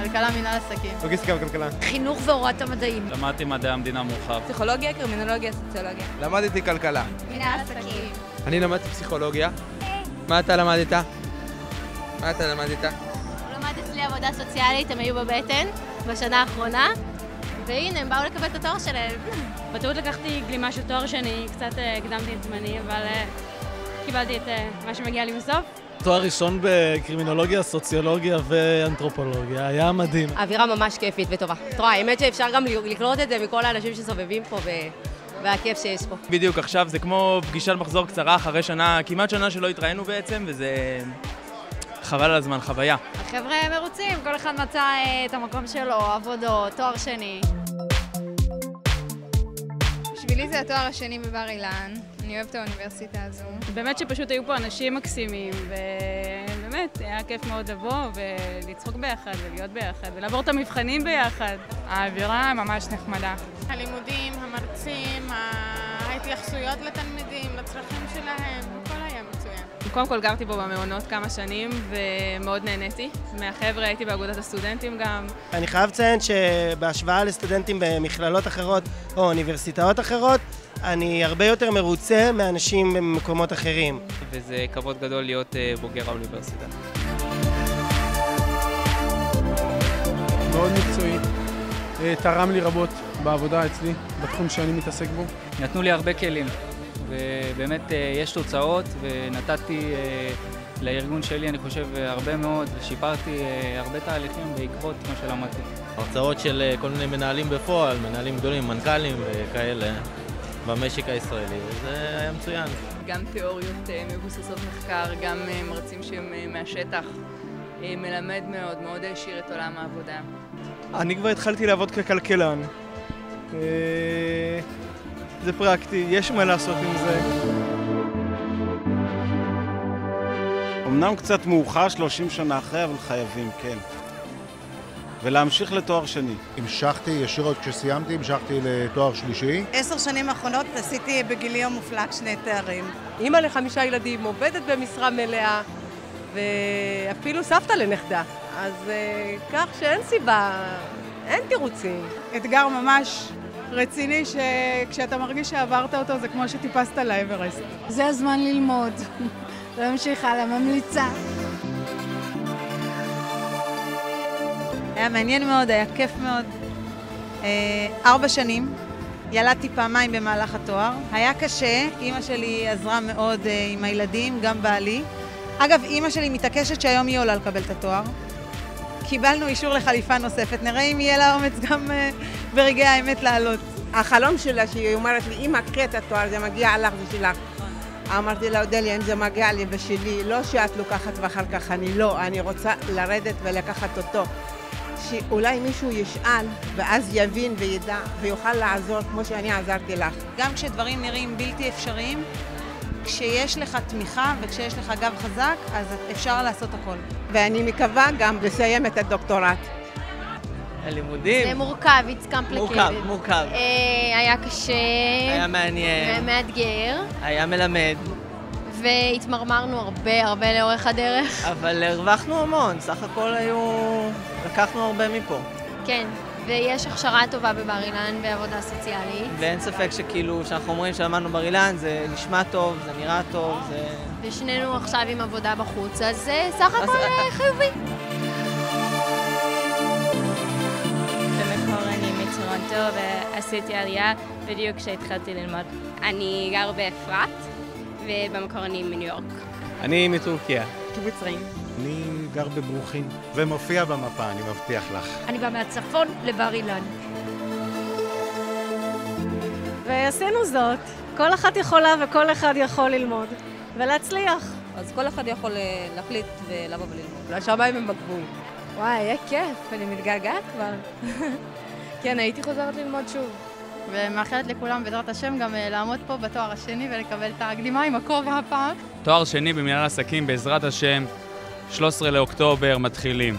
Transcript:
כלכלה, מנהל עסקים. לוגיסטיקה וכלכלה. חינוך והוראת המדעים. למדתי מדעי המדינה מורחב. פסיכולוגיה, קרימינולוגיה, סוציולוגיה. למדתי כלכלה. מנהל עסקים. אני למדתי פסיכולוגיה. מה אתה למדת? מה אתה למדת? הוא למד אצלי עבודה סוציאלית, הם היו בבטן בשנה האחרונה, והנה, הם באו לקבל את התואר שלהם. בטעות לקחתי גלימה של תואר שני, קצת הקדמתי את זמני, אבל קיבלתי את מה שמגיע לי בסוף. תואר ראשון בקרימינולוגיה, סוציולוגיה ואנתרופולוגיה, היה מדהים. האווירה ממש כיפית וטובה. תראה, האמת שאפשר גם לקלוט את זה מכל האנשים שסובבים פה והכיף שיש פה. בדיוק עכשיו זה כמו פגישת מחזור קצרה אחרי שנה, כמעט שנה שלא התראינו בעצם, וזה חבל על הזמן, חוויה. החבר'ה מרוצים, כל אחד מצא את המקום שלו, עבודות, תואר שני. בשבילי זה התואר השני בבר אילן. אני אוהבת את האוניברסיטה הזו. באמת שפשוט היו פה אנשים מקסימים, ובאמת היה כיף מאוד לבוא ולצחוק ביחד ולהיות ביחד ולעבור את המבחנים ביחד. האווירה ממש נחמדה. הלימודים, המרצים, ההתייחסויות לתלמידים, לצרכים שלהם, הכל היה מצוין. קודם כל גרתי פה במעונות כמה שנים ומאוד נהניתי. מהחבר'ה הייתי באגודת הסטודנטים גם. אני חייב לציין שבהשוואה לסטודנטים במכללות אחרות או אוניברסיטאות אחרות, אני הרבה יותר מרוצה מאנשים במקומות אחרים. וזה כבוד גדול להיות בוגר האוניברסיטה. מאוד מקצועי. תרם לי רבות בעבודה אצלי, בתחום שאני מתעסק בו. נתנו לי הרבה כלים, ובאמת יש תוצאות, ונתתי לארגון שלי, אני חושב, הרבה מאוד, ושיפרתי הרבה תהליכים בעקבות מה שלמדתי. הרצאות של כל מיני מנהלים בפועל, מנהלים גדולים, מנכ"לים וכאלה. במשק הישראלי, וזה היה מצוין. גם תיאוריות מבוססות מחקר, גם מרצים שהם מהשטח. מלמד מאוד, מאוד העשיר את עולם העבודה. אני כבר התחלתי לעבוד ככלכלן. זה פרקטי, יש מה לעשות עם זה. אמנם קצת מאוחר, 30 שנה אחרי, אבל חייבים, כן. ולהמשיך לתואר שני. המשכתי ישירות כשסיימתי, המשכתי לתואר שלישי. 10 שנים האחרונות עשיתי בגילי המופלג 2 תארים. אימא ל5 ילדים, עובדת במשרה מלאה, ואפילו סבתא לנכדה. אז כך שאין סיבה, אין תירוצים. אתגר ממש רציני שכשאתה מרגיש שעברת אותו זה כמו שטיפסת לאברסט. זה הזמן ללמוד. להמשיך הלאה, ממליצה. היה מעניין מאוד, היה כיף מאוד. 4 שנים, ילדתי פעמיים במהלך התואר. היה קשה, אמא שלי עזרה מאוד עם הילדים, גם בעלי. אגב, אמא שלי מתעקשת שהיום היא עולה לקבל את התואר. קיבלנו אישור לחליפה נוספת, נראה אם יהיה לה אומץ גם ברגעי האמת לעלות. החלום שלה שהיא אומרת לי, אמא, קחי את התואר, זה מגיע לך ושלך. אמרתי לה, אודליה, אם זה מגיע לי ושלי, לא שאת לוקחת ואחר כך אני רוצה לרדת ולקחת אותו. שאולי מישהו ישאל, ואז יבין וידע, ויוכל לעזור כמו שאני עזרתי לך. גם כשדברים נראים בלתי אפשריים, כשיש לך תמיכה וכשיש לך גב חזק, אז אפשר לעשות הכל. ואני מקווה גם לסיים את הדוקטורט. הלימודים? זה מורכב, it's complicated. מורכב. היה קשה. היה מעניין. היה מאתגר. היה מלמד. והתמרמרנו הרבה לאורך הדרך. אבל הרווחנו המון, סך הכל לקחנו הרבה מפה. כן, ויש הכשרה טובה בבר אילן בעבודה סוציאלית. ואין ספק שכאילו, שאנחנו אומרים שלמדנו בר אילן, זה נשמע טוב, זה נראה טוב, זה... ושנינו עכשיו עם עבודה בחוץ, אז זה סך הכל חיובי. במקור אני מטורונטו ועשיתי עלייה בדיוק כשהתחלתי ללמוד. אני גר באפרת. ובמקור אני מניו יורק. אני מטורקיה. קיבוץ רעים. אני גר בברוכין, ומופיע במפה, אני מבטיח לך. אני באה מהצפון לבר אילן. ועשינו זאת. כל אחת יכולה וכל אחד יכול ללמוד ולהצליח. אז כל אחד יכול להחליט ולבוא וללמוד. לשמיים הם בגבול. וואי, היה כיף, אני מתגעגעת כבר. כן, הייתי חוזרת ללמוד שוב. ומאחלת לכולם בעזרת השם גם לעמוד פה בתואר השני ולקבל את הגלימה עם הכובע הפעם. תואר שני במנהל עסקים בעזרת השם, 13 לאוקטובר מתחילים.